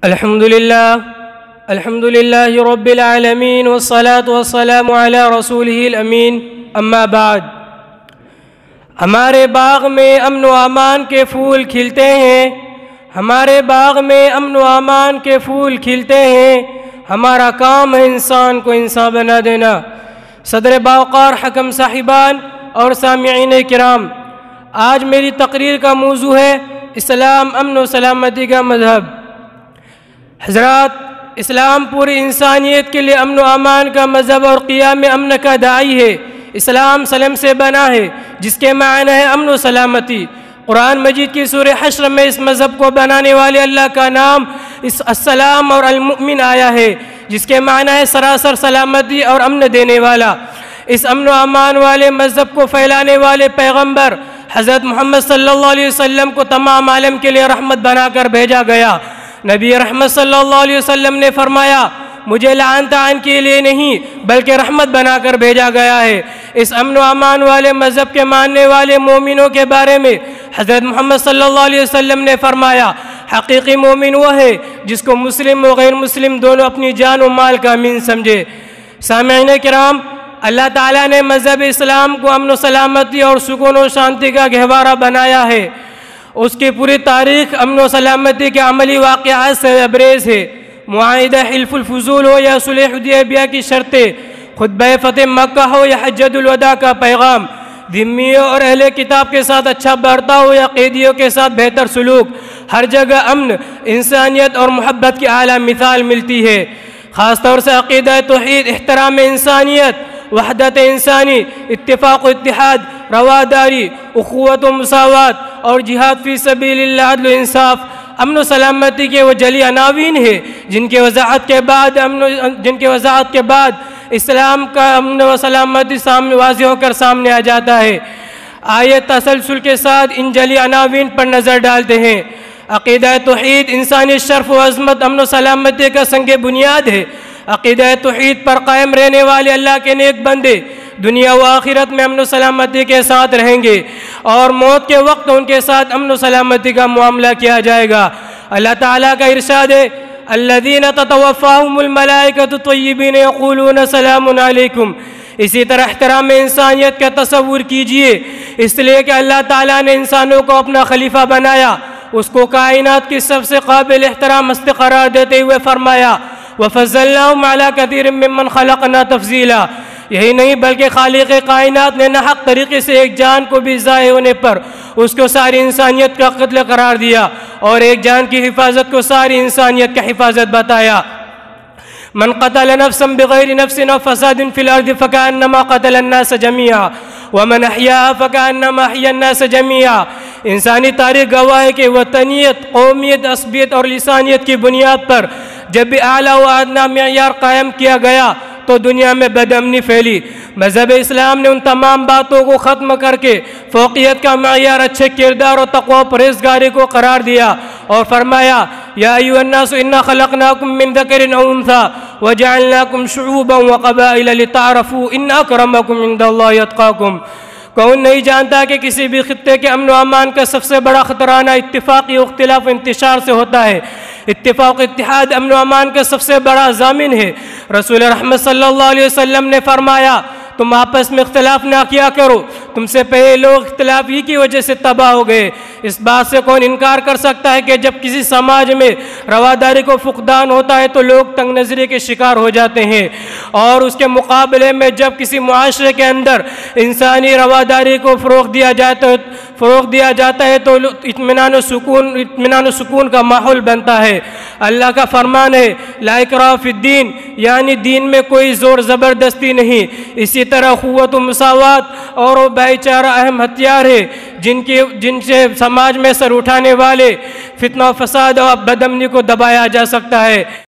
الحمد للہ رب العالمین والصلاة والسلام علی رسولہ الامین اما بعد۔ ہمارے باغ میں امن و امان کے پھول کھلتے ہیں، ہمارے باغ میں امن و امان کے پھول کھلتے ہیں، ہمارا کام ہے انسان کو انسان بنا دینا۔ صدر باوقار حکم صاحبان اور سامعین کرام، آج میری تقریر کا موضوع ہے اسلام امن و سلامتی کا مذہب۔ حضرات، اسلام پوری انسانیت کے لیے امن و امان کا مذہب اور قیام امن کا داعی ہے۔ اسلام سلم سے بنا ہے جس کے معنی ہے امن و سلامتی۔ قرآن مجید کی سورہ حشر میں اس مذہب کو بنانے والے اللہ کا نام السلام اور المؤمن آیا ہے، جس کے معنی ہے سراسر سلامتی اور امن دینے والا۔ اس امن و امان والے مذہب کو پھیلانے والے پیغمبر حضرت محمد صلی اللہ علیہ وسلم کو تمام عالم کے لیے رحمت بنا کر بھیجا گیا۔ نبی رحمت صلی اللہ علیہ وسلم نے فرمایا، مجھے لعن طعن کے لیے نہیں بلکہ رحمت بنا کر بھیجا گیا ہے۔ اس امن و امان والے مذہب کے ماننے والے مومنوں کے بارے میں حضرت محمد صلی اللہ علیہ وسلم نے فرمایا، حقیقی مومن وہ ہے جس کو مسلم و غیر مسلم دونوں اپنی جان و مال کا امین سمجھے۔ سامعین کرام، اللہ تعالیٰ نے مذہب اسلام کو امن و سلامتی اور سکون و شانتی کا گہوارہ بنایا ہے۔ اس کی پوری تاریخ امن و سلامتی کے عملی واقعات سے ابریز ہے۔ معاہدہ حلف الفضول ہو یا صلح حدیبیہ کی شرطیں، خطبہ فتح مکہ ہو یا حجۃ الوداع کا پیغام، ذمیوں اور اہل کتاب کے ساتھ اچھا برتاؤ ہو یا قیدیوں کے ساتھ بہتر سلوک، ہر جگہ امن، انسانیت اور محبت کی اعلیٰ مثال ملتی ہے۔ خاص طور سے عقیدہ توحید، احترام انسانیت، وحدت انسانی، اتفاق و اتحاد، رواداری، اخوت و مساوات اور جہاد فی سبیل اللہ، عدل و انصاف، امن و سلامتی کے وہ جلی عناوین ہیں جن کے وضاحت کے بعد اسلام کا امن و سلامتی سامنے واضح ہو کر سامنے آ جاتا ہے۔ آیے تسلسل کے ساتھ ان جلی عناوین پر نظر ڈالتے ہیں۔ عقیدہ توحید انسانی شرف و عظمت، امن و سلامتی کا سنگ بنیاد ہے۔ عقیدہ توحید پر قائم رہنے والے اللہ کے نیک بندے دنیا و آخرت میں امن و سلامتی کے ساتھ رہیں گے اور موت کے وقت ان کے ساتھ امن و سلامتی کا معاملہ کیا جائے گا۔ اللہ تعالیٰ کا ارشاد ہے، الذین تتوفاہم الملائکۃ طیبین یقولون سلام علیکم۔ اسی طرح احترام انسانیت کا تصور کیجئے، اس لیے کہ اللہ تعالیٰ نے انسانوں کو اپنا خلیفہ بنایا، اس کو کائنات کی سب سے قابل احترام ہستی قرار دیتے ہوئے فرمایا، وَفَضَّلْنَاهُمْ عَلَىٰ كَثِيرٍ مِّمَّنْ خَلَقْنَا تَفْضِيلًا۔ یہی نہیں بلکہ خالق کائنات نے ناحق طریقے سے ایک جان کو بھی ضائع ہونے پر اس کو ساری انسانیت کا قتل قرار دیا اور ایک جان کی حفاظت کو ساری انسانیت کا حفاظت بتایا۔ من قتل نفسا بغیر نفس او فساد فی الارض فکأنما قتل الناس جميعا ومن احیاها فکأنما احیا الناس جميعا۔ انسانی تاریخ گواہ ہے کہ وطنیت، قومیت، عصبیت اور لسانیت کی بنیاد پر جب بھی اعلیٰ و ادنیٰ معیار قائم کیا گیا تو دنیا میں بد امنی پھیلی۔ مذہب اسلام نے ان تمام باتوں کو ختم کر کے فوقیت کا معیار اچھے کردار اور تقوی و پرہیزگاری کو قرار دیا اور فرمایا، یا ایھا الناس انا خلقناکم من ذکر و انثی وجعلناکم شعوبا وقبائل لتعارفوا ان اکرمکم عند اللہ اتقاکم۔ کون نہیں جانتا کہ کسی بھی خطے کے امن و امان کا سب سے بڑا خطرانہ اتفاقی اختلاف و انتشار سے ہوتا ہے۔ اتفاق اتحاد امن و امان کا سب سے بڑا ضامن ہے۔ رسول رحمت صلی اللہ علیہ وسلم نے فرمایا، تم آپس میں اختلاف نہ کیا کرو، تم سے پہلے لوگ اختلاف ہی کی وجہ سے تباہ ہو گئے۔ اس بات سے کون انکار کر سکتا ہے کہ جب کسی سماج میں رواداری کو فقدان ہوتا ہے تو لوگ تنگ نظری کے شکار ہو جاتے ہیں، اور اس کے مقابلے میں جب کسی معاشرے کے اندر انسانی رواداری کو فروغ دیا جاتا ہے تو اطمینان و سکون کا ماحول بنتا ہے۔ اللہ کا فرمان ہے، لا اکراہ فی الدین، یعنی دین میں کوئی زور زبردستی نہیں۔ اسی طرح اخوت و مساوات اور بھائی چارہ اہم ہتھیار ہے جن سے سماج میں سر اٹھانے والے فتنہ و فساد اور بد امنی کو دبایا جا سکتا ہے۔